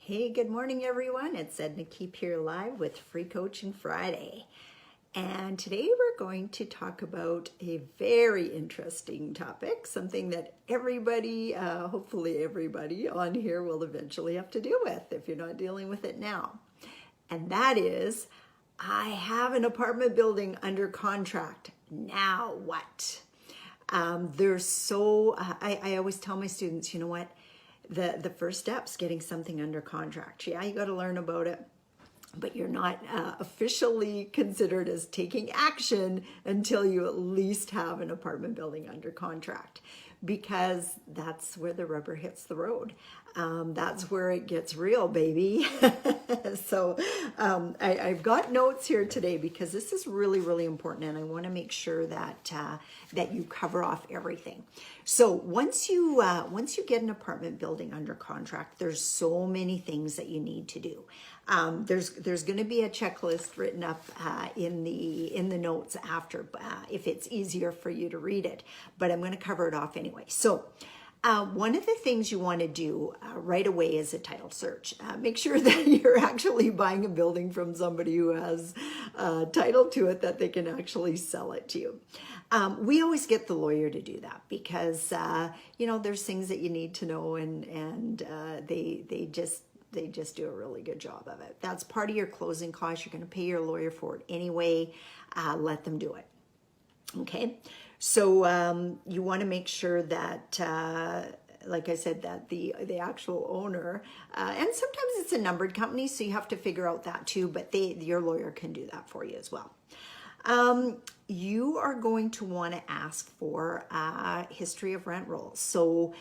Hey, good morning, everyone. It's Edna Keep here live with Free Coaching Friday. And today we're going to talk about a very interesting topic, something that everybody, hopefully everybody on here will eventually have to deal with if you're not dealing with it now. And that is, I have an apartment building under contract. Now what? I always tell my students, you know what? The first step's getting something under contract. Yeah, you got to learn about it, but you're not officially considered as taking action until you at least have an apartment building under contract, because that's where the rubber hits the road. That's where it gets real, baby. So I've got notes here today because this is really, really important, and I want to make sure that that you cover off everything. So once you get an apartment building under contract, there's so many things that you need to do. There's going to be a checklist written up in the notes after, if it's easier for you to read it. But I'm going to cover it off anyway. So. One of the things you want to do right away is a title search. Make sure that you're actually buying a building from somebody who has title to it, that they can actually sell it to you. We always get the lawyer to do that because there's things that you need to know, and they just do a really good job of it. That's part of your closing costs. You're going to pay your lawyer for it anyway. Let them do it. Okay, so you want to make sure that, like I said, that the actual owner, and sometimes it's a numbered company, so you have to figure out that too, but your lawyer can do that for you as well. You are going to want to ask for history of rent rolls. So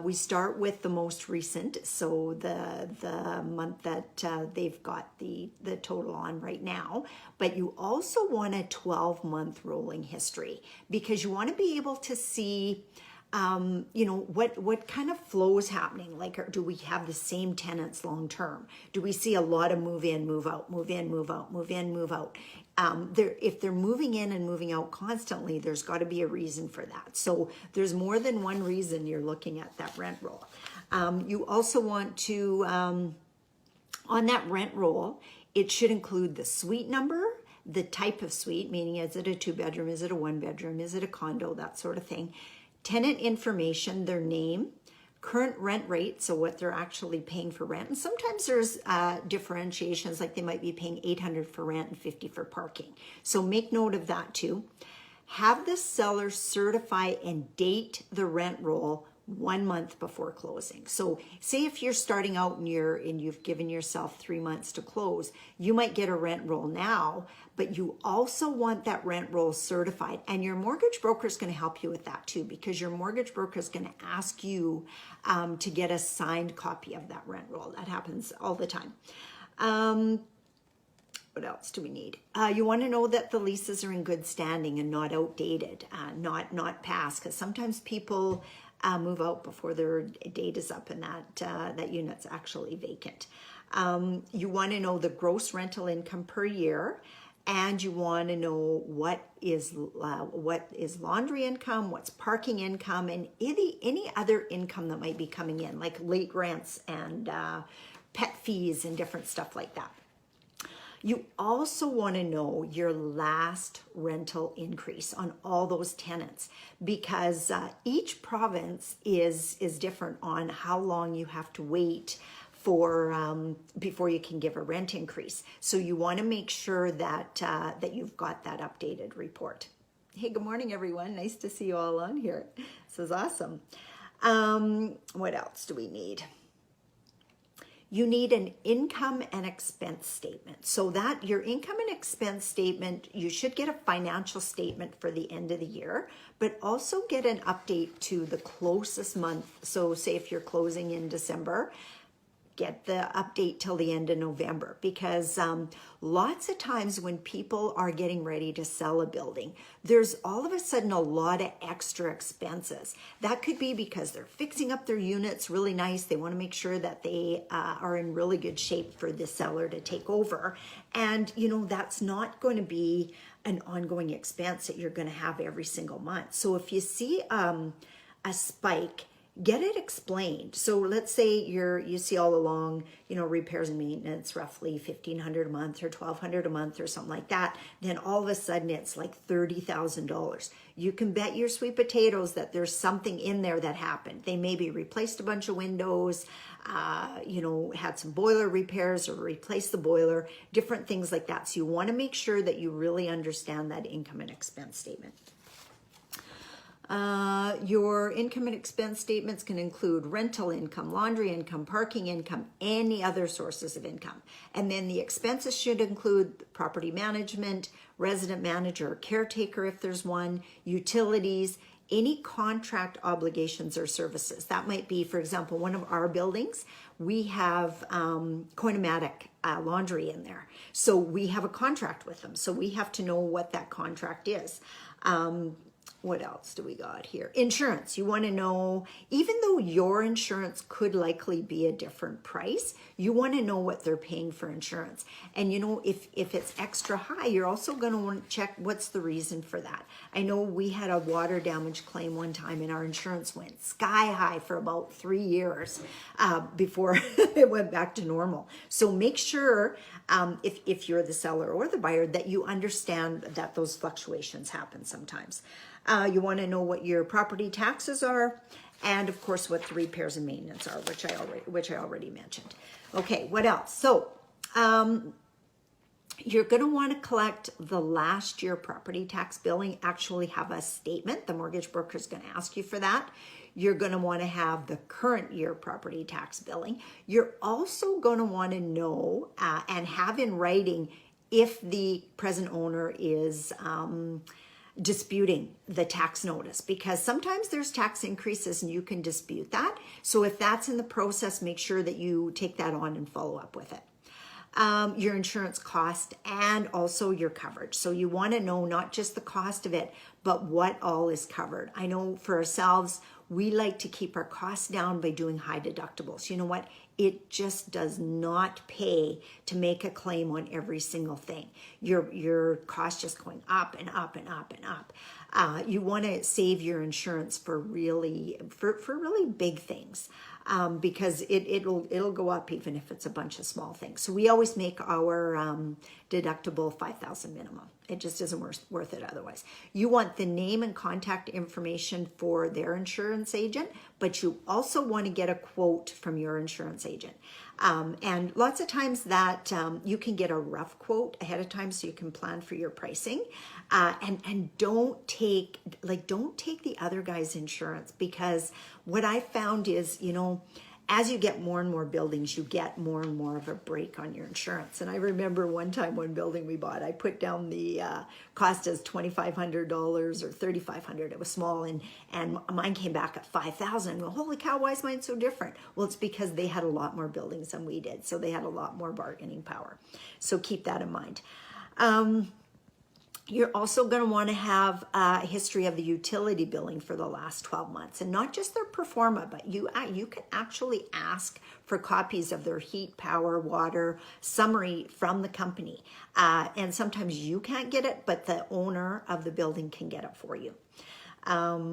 we start with the most recent, so the month that they've got the total on right now. But you also want a 12-month rolling history, because you want to be able to see what kind of flow is happening. Like, do we have the same tenants long term? Do we see a lot of move in, move out, move in, move out, move in, move out? If they're moving in and moving out constantly, there's got to be a reason for that. So there's more than one reason you're looking at that rent roll. You also want to, on that rent roll, it should include the suite number, the type of suite, meaning is it a 2-bedroom, is it a 1-bedroom, is it a condo, that sort of thing. Tenant information, their name, current rent rate, so what they're actually paying for rent. And sometimes there's differentiations, like they might be paying $800 for rent and $50 for parking. So make note of that too. Have the seller certify and date the rent roll 1 month before closing. So say if you're starting out and you've given yourself 3 months to close, you might get a rent roll now, but you also want that rent roll certified. And your mortgage broker is going to help you with that too, because your mortgage broker is going to ask you to get a signed copy of that rent roll. That happens all the time. What else do we need? You want to know that the leases are in good standing and not outdated, not past, because sometimes people move out before their date is up and that unit's actually vacant. You want to know the gross rental income per year, and you want to know what is laundry income, what's parking income, and any other income that might be coming in, like late rents and pet fees and different stuff like that. You also want to know your last rental increase on all those tenants, because each province is different on how long you have to wait for before you can give a rent increase. So you want to make sure that that you've got that updated report. Hey, good morning, everyone. Nice to see you all on here. This is awesome. What else do we need? You need an income and expense statement. So that your income and expense statement, you should get a financial statement for the end of the year, but also get an update to the closest month. So say if you're closing in December, get the update till the end of November, because lots of times when people are getting ready to sell a building, there's all of a sudden a lot of extra expenses. That could be because they're fixing up their units really nice. They want to make sure that they are in really good shape for the seller to take over. And, that's not going to be an ongoing expense that you're going to have every single month. So if you see a spike get it explained. So let's say you see all along, repairs and maintenance, roughly $1,500 a month or $1,200 a month or something like that. Then all of a sudden it's like $30,000. You can bet your sweet potatoes that there's something in there that happened. They maybe replaced a bunch of windows, had some boiler repairs or replaced the boiler, different things like that. So you want to make sure that you really understand that income and expense statement. Your income and expense statements can include rental income, laundry income, parking income, any other sources of income. And then the expenses should include property management, resident manager, or caretaker if there's one, utilities, any contract obligations or services. That might be, for example, one of our buildings, we have Coinomatic laundry in there. So we have a contract with them. So we have to know what that contract is. What else do we got here? Insurance. You want to know, even though your insurance could likely be a different price, you want to know what they're paying for insurance. And if it's extra high, you're also going to want to check what's the reason for that. I know we had a water damage claim one time and our insurance went sky high for about 3 years before it went back to normal. So make sure if you're the seller or the buyer that you understand that those fluctuations happen sometimes. You want to know what your property taxes are, and of course what the repairs and maintenance are, which I already mentioned. Okay, what else? So you're going to want to collect the last year property tax billing. Actually have a statement. The mortgage broker is going to ask you for that. You're going to want to have the current year property tax billing. You're also going to want to know and have in writing if the present owner is disputing the tax notice, because sometimes there's tax increases and you can dispute that. So if that's in the process, make sure that you take that on and follow up with it. Your insurance cost and also your coverage. So you want to know not just the cost of it, but what all is covered. I know for ourselves, we like to keep our costs down by doing high deductibles. You know what? It just does not pay to make a claim on every single thing. Your cost just going up and up and up and up. You want to save your insurance for really big things. Because it'll go up even if it's a bunch of small things. So we always make our deductible $5,000 minimum. It just isn't worth it otherwise. You want the name and contact information for their insurance agent, but you also want to get a quote from your insurance agent. And lots of times that you can get a rough quote ahead of time so you can plan for your pricing. And don't take the other guy's insurance, because what I found is, as you get more and more buildings, you get more and more of a break on your insurance. And I remember one time, one building we bought, I put down the cost as $2,500 or $3,500. It was small, and mine came back at $5,000. Well, holy cow, why is mine so different? Well, it's because they had a lot more buildings than we did, so they had a lot more bargaining power. So keep that in mind. You're also going to want to have a history of the utility billing for the last 12 months, and not just their pro forma, but you can actually ask for copies of their heat, power, water summary from the company. And sometimes you can't get it, but the owner of the building can get it for you.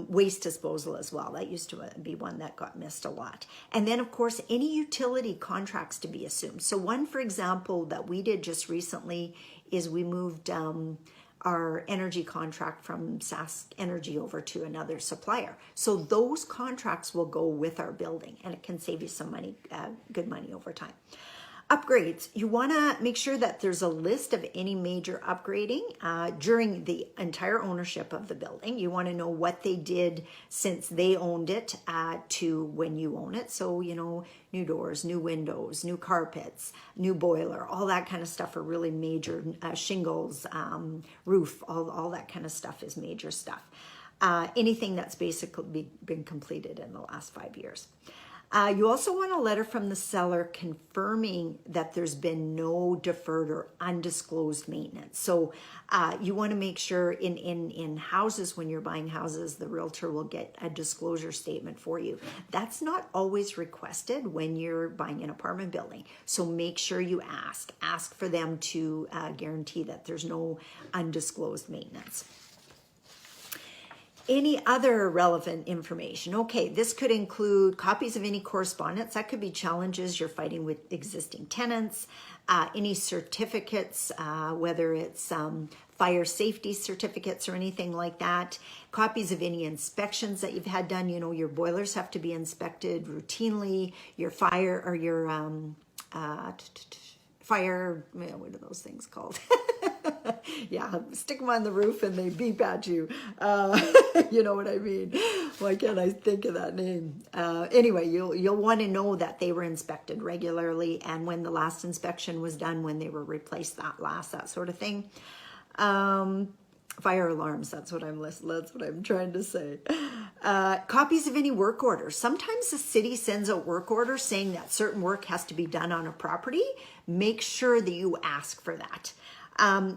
Waste disposal as well. That used to be one that got missed a lot. And then, of course, any utility contracts to be assumed. So one, for example, that we did just recently is we moved our energy contract from Sask Energy over to another supplier. So those contracts will go with our building, and it can save you some money, good money over time. Upgrades. You want to make sure that there's a list of any major upgrading during the entire ownership of the building. You want to know what they did since they owned it to when you own it. So, new doors, new windows, new carpets, new boiler, all that kind of stuff are really major. Shingles, roof, all that kind of stuff is major stuff. Anything that's basically been completed in the last 5 years. You also want a letter from the seller confirming that there's been no deferred or undisclosed maintenance. So you want to make sure in houses, when you're buying houses, the realtor will get a disclosure statement for you. That's not always requested when you're buying an apartment building. So make sure you ask for them to guarantee that there's no undisclosed maintenance. Any other relevant information? Okay, this could include copies of any correspondence. That could be challenges you're fighting with existing tenants, any certificates, whether it's fire safety certificates or anything like that, copies of any inspections that you've had done. You know, your boilers have to be inspected routinely, your fire or your fire, what are those things called? Yeah, stick them on the roof and they beep at you. You know what I mean? Why can't I think of that name? Anyway, you'll want to know that they were inspected regularly and when the last inspection was done, when they were replaced that sort of thing. Fire alarms, that's what I'm trying to say. Copies of any work orders. Sometimes the city sends out work orders saying that certain work has to be done on a property. Make sure that you ask for that.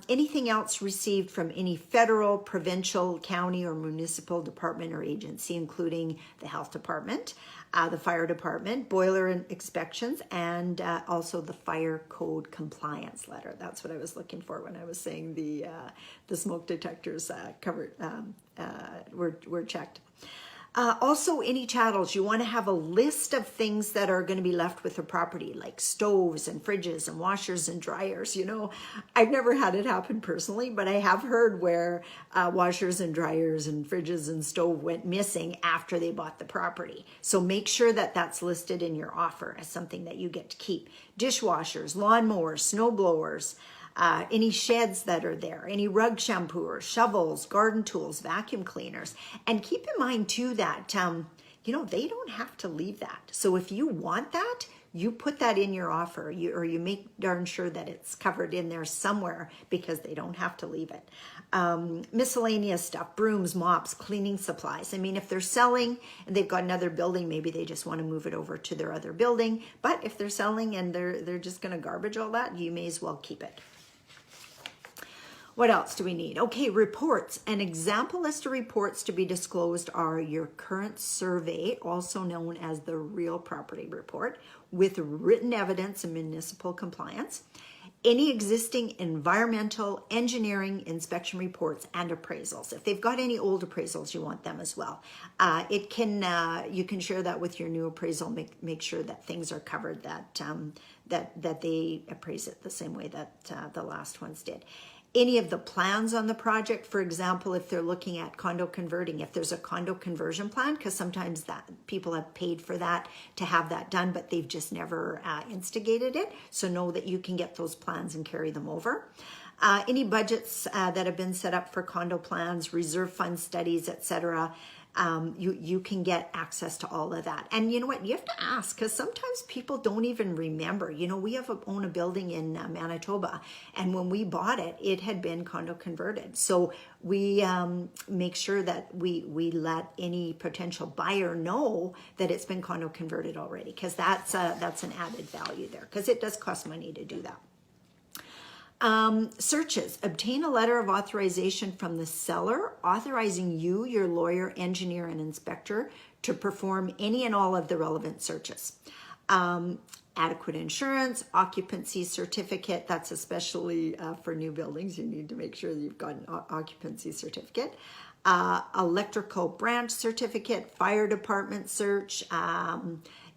Anything else received from any federal, provincial, county, or municipal department or agency, including the health department, the fire department, boiler inspections, and also the fire code compliance letter. That's what I was looking for when I was saying the smoke detectors were checked. Also, any chattels, you want to have a list of things that are going to be left with the property, like stoves and fridges and washers and dryers. You know, I've never had it happen personally, but I have heard where washers and dryers and fridges and stove went missing after they bought the property. So make sure that that's listed in your offer as something that you get to keep. Dishwashers, lawnmowers, snow blowers, any sheds that are there, any rug shampooers, shovels, garden tools, vacuum cleaners. And keep in mind too that, you know, they don't have to leave that. So if you want that, you put that in your offer, or you make darn sure that it's covered in there somewhere because they don't have to leave it. Miscellaneous stuff, brooms, mops, cleaning supplies. I mean, if they're selling and they've got another building, maybe they just want to move it over to their other building. But if they're selling and they're just going to garbage all that, you may as well keep it. What else do we need? Okay, reports. An example list of reports to be disclosed are your current survey, also known as the real property report, with written evidence of municipal compliance, any existing environmental, engineering, inspection reports, and appraisals. If they've got any old appraisals, you want them as well. You can share that with your new appraisal. Make sure that things are covered, that they appraise it the same way that the last ones did. Any of the plans on the project, for example, if they're looking at condo converting, if there's a condo conversion plan, because sometimes that people have paid for that to have that done, but they've just never instigated it. So know that you can get those plans and carry them over. Any budgets that have been set up for condo plans, reserve fund studies, etc. You can get access to all of that. And you know what? You have to ask, because sometimes people don't even remember. You know, we own a building in Manitoba, and when we bought it, it had been condo converted. So we make sure that we let any potential buyer know that it's been condo converted already, because that's an added value there, because it does cost money to do that. Searches. Obtain a letter of authorization from the seller authorizing you, your lawyer, engineer, and inspector to perform any and all of the relevant searches. Adequate insurance, occupancy certificate. That's especially for new buildings. You need to make sure that you've got an occupancy certificate. Electrical branch certificate, fire department search,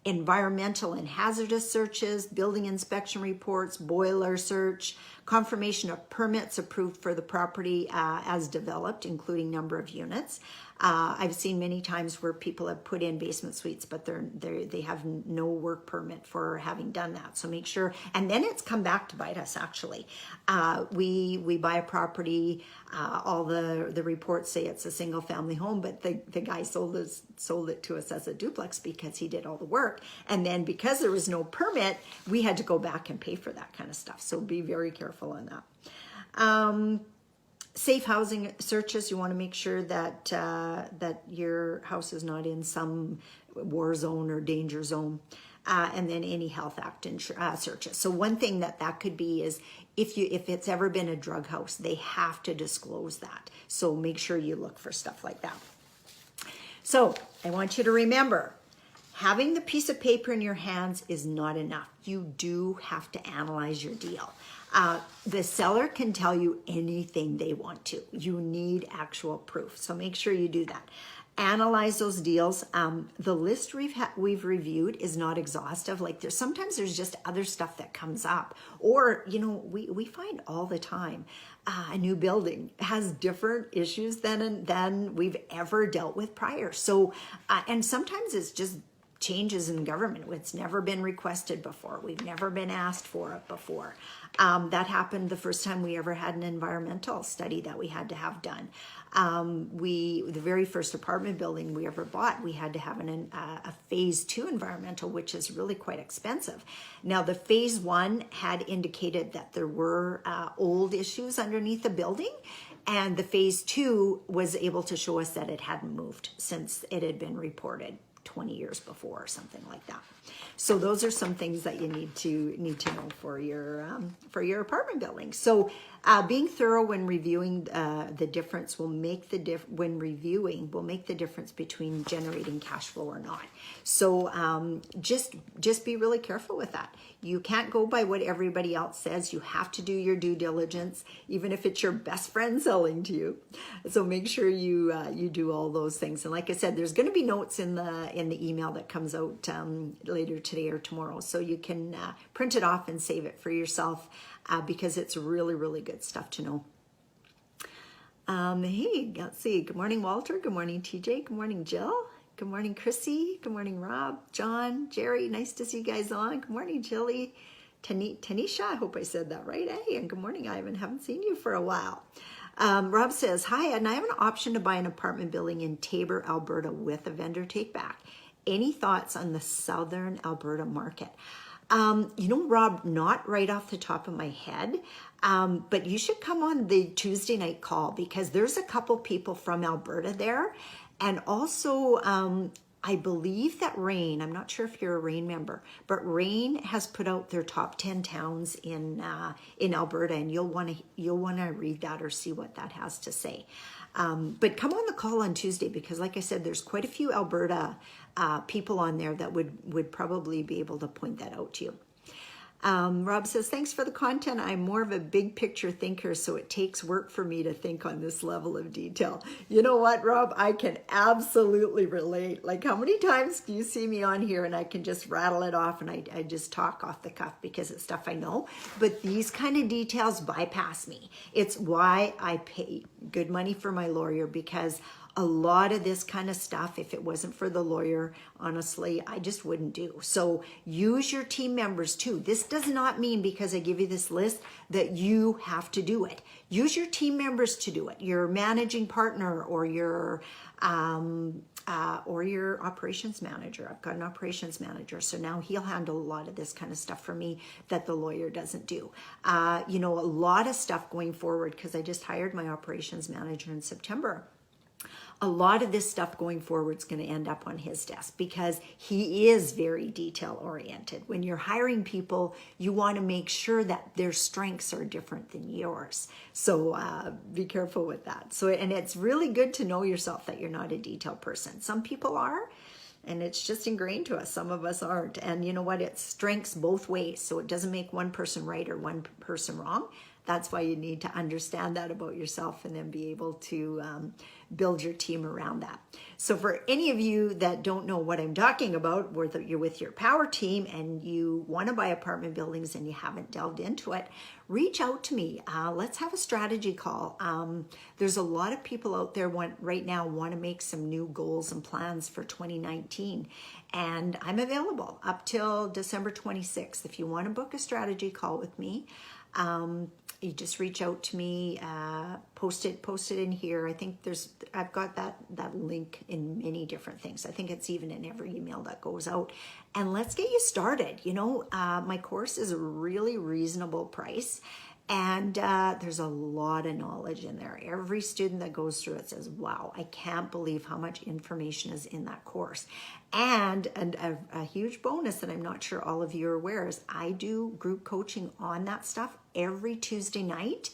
environmental and hazardous searches, building inspection reports, boiler search, confirmation of permits approved for the property as developed, including number of units. I've seen many times where people have put in basement suites, but they have no work permit for having done that. So make sure, and then it's come back to bite us actually. We buy a property, all the reports say it's a single family home, but the guy sold it to us as a duplex because he did all the work. And then because there was no permit, we had to go back and pay for that kind of stuff. So be very careful on that. Safe housing searches. You want to make sure that that your house is not in some war zone or danger zone. And then any Health Act searches. So one thing that could be is if it's ever been a drug house, they have to disclose that. So make sure you look for stuff like that. So I want you to remember, Having the piece of paper in your hands is not enough. You do have to analyze your deal. The seller can tell you anything they want to. You need actual proof. So make sure you do that. Analyze those deals. The list we've reviewed is not exhaustive. Like sometimes there's just other stuff that comes up, or we find all the time a new building has different issues than we've ever dealt with prior. So and sometimes it's just changes in government. It's never been requested before. We've never been asked for it before. That happened the first time we ever had an environmental study that we had to have done. The very first apartment building we ever bought, we had to have a phase 2 environmental, which is really quite expensive. Now the phase 1 had indicated that there were old issues underneath the building, and the phase 2 was able to show us that it hadn't moved since it had been reported 20 years before or something like that. So those are some things that you need to know for your apartment building. So being thorough when reviewing the difference will make the difference between generating cash flow or not. So just be really careful with that. You can't go by what everybody else says. You have to do your due diligence, even if it's your best friend selling to you. So make sure you do all those things. And like I said, there's going to be notes in the email that comes out later today or tomorrow, so you can print it off and save it for yourself, because it's really, really good stuff to know. Hey, let's see. Good morning, Walter. Good morning, TJ. Good morning, Jill. Good morning, Chrissy. Good morning, Rob, John, Jerry. Nice to see you guys on. Good morning, Jilly. Tanisha, I hope I said that right, eh? And good morning, Ivan. Haven't seen you for a while. Rob says, hi, and I have an option to buy an apartment building in Tabor, Alberta with a vendor take back. Any thoughts on the southern Alberta market? Rob, not right off the top of my head, but you should come on the Tuesday night call, because there's a couple people from Alberta there. And also, I believe that Rain, I'm not sure if you're a Rain member, but Rain has put out their top 10 towns in Alberta, and you'll want to read that or see what that has to say. But come on the call on Tuesday, because like I said, there's quite a few Alberta people on there that would probably be able to point that out to you. Rob says, thanks for the content. I'm more of a big picture thinker, so it takes work for me to think on this level of detail. You know what, Rob? I can absolutely relate. Like, how many times do you see me on here and I can just rattle it off and I just talk off the cuff because it's stuff I know? But these kind of details bypass me. It's why I pay good money for my lawyer, because a lot of this kind of stuff, if it wasn't for the lawyer, honestly, I just wouldn't do. So use your team members too. This does not mean because I give you this list that you have to do it. Use your team members to do it. Your managing partner or your operations manager. I've got an operations manager, so now he'll handle a lot of this kind of stuff for me that the lawyer doesn't do. A lot of stuff going forward, because I just hired my operations manager in September. A lot of this stuff going forward is going to end up on his desk, because he is very detail oriented. When you're hiring people, you want to make sure that their strengths are different than yours. So be careful with that. And it's really good to know yourself, that you're not a detail person. Some people are, and it's just ingrained to us. Some of us aren't. And you know what? It's strengths both ways. So it doesn't make one person right or one person wrong. That's why you need to understand that about yourself, and then be able to build your team around that. So for any of you that don't know what I'm talking about, whether you're with your power team and you want to buy apartment buildings and you haven't delved into it, reach out to me. Let's have a strategy call. There's a lot of people out there right now want to make some new goals and plans for 2019. And I'm available up till December 26th. If you want to book a strategy call with me, you just reach out to me, post it in here. I think I've got that link in many different things. I think it's even in every email that goes out. And let's get you started. My course is a really reasonable price, and there's a lot of knowledge in there. Every student that goes through it says, wow, I can't believe how much information is in that course. And a huge bonus that I'm not sure all of you are aware is I do group coaching on that stuff every Tuesday night.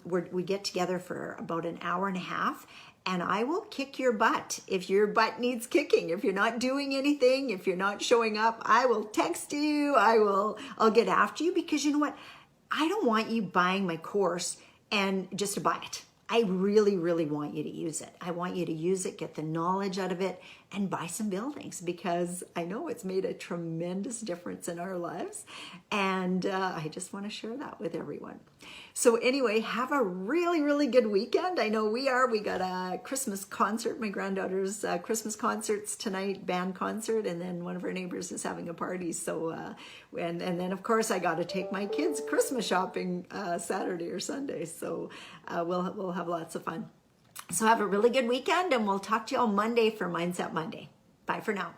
We get together for about an hour and a half, and I will kick your butt if your butt needs kicking. If you're not doing anything, if you're not showing up, I will text you. I'll get after you, because you know what? I don't want you buying my course and just to buy it. I really, really want you to use it. I want you to use it, get the knowledge out of it, and buy some buildings, because I know it's made a tremendous difference in our lives. And I just want to share that with everyone. So anyway, have a really, really good weekend. I know we are. We got a Christmas concert. My granddaughter's Christmas concerts tonight, band concert, and then one of our neighbors is having a party. So, and then of course I got to take my kids Christmas shopping Saturday or Sunday. So we'll have lots of fun. So have a really good weekend, and we'll talk to you on Monday for Mindset Monday. Bye for now.